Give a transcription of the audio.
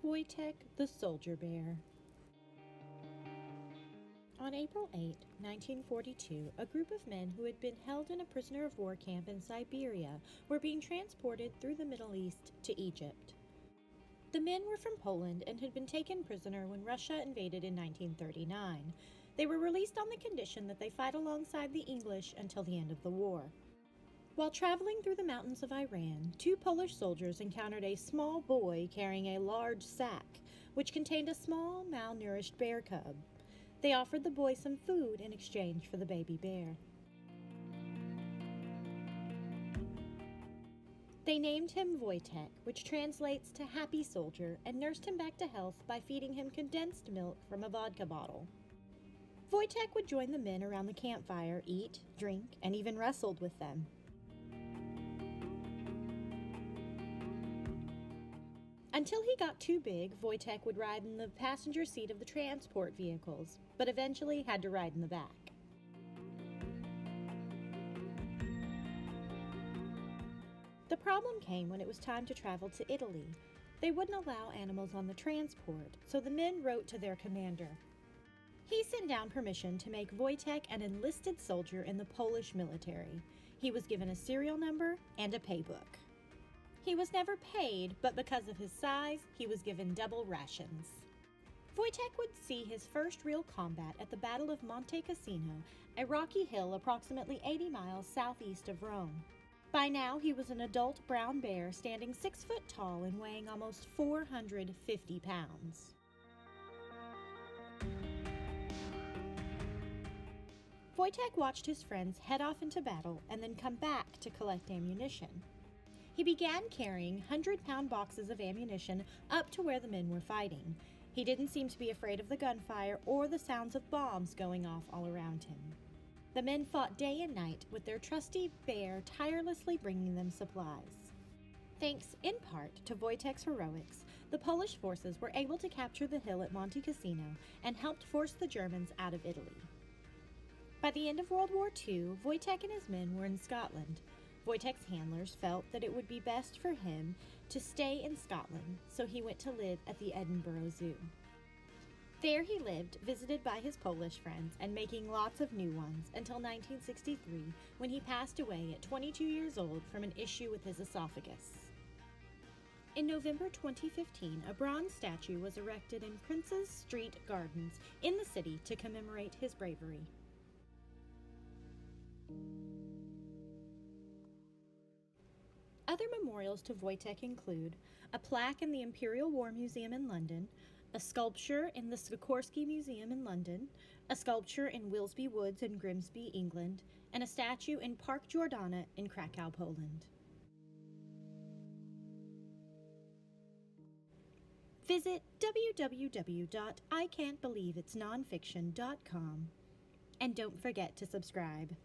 Wojtek the Soldier Bear. On April 8, 1942, a group of men who had been held in a prisoner of war camp in Siberia were being transported through the Middle East to Egypt. The men were from Poland and had been taken prisoner when Russia invaded in 1939. They were released on the condition that they fight alongside the English until the end of the war. While traveling through the mountains of Iran, two Polish soldiers encountered a small boy carrying a large sack, which contained a small, malnourished bear cub. They offered the boy some food in exchange for the baby bear. They named him Wojtek, which translates to happy soldier, and nursed him back to health by feeding him condensed milk from a vodka bottle. Wojtek would join the men around the campfire, eat, drink, and even wrestled with them. Until he got too big, Wojtek would ride in the passenger seat of the transport vehicles, but eventually had to ride in the back. The problem came when it was time to travel to Italy. They wouldn't allow animals on the transport, so the men wrote to their commander. He sent down permission to make Wojtek an enlisted soldier in the Polish military. He was given a serial number and a paybook. He was never paid, but because of his size, he was given double rations. Wojtek would see his first real combat at the Battle of Monte Cassino, a rocky hill approximately 80 miles southeast of Rome. By now, he was an adult brown bear standing 6 foot tall and weighing almost 450 pounds. Wojtek watched his friends head off into battle and then come back to collect ammunition. He began carrying 100-pound boxes of ammunition up to where the men were fighting. He didn't seem to be afraid of the gunfire or the sounds of bombs going off all around him. The men fought day and night with their trusty bear tirelessly bringing them supplies. Thanks in part to Wojtek's heroics, the Polish forces were able to capture the hill at Monte Cassino and helped force the Germans out of Italy. By the end of World War II, Wojtek and his men were in Scotland. Wojtek's handlers felt that it would be best for him to stay in Scotland, so he went to live at the Edinburgh Zoo. There he lived, visited by his Polish friends and making lots of new ones until 1963, when he passed away at 22 years old from an issue with his esophagus. In November 2015, a bronze statue was erected in Prince's Street Gardens in the city to commemorate his bravery. Other memorials to Wojtek include a plaque in the Imperial War Museum in London, a sculpture in the Sikorsky Museum in London, a sculpture in Willesby Woods in Grimsby, England, and a statue in Park Jordana in Krakow, Poland. Visit www.ican'tbelieveitsnonfiction.com and don't forget to subscribe.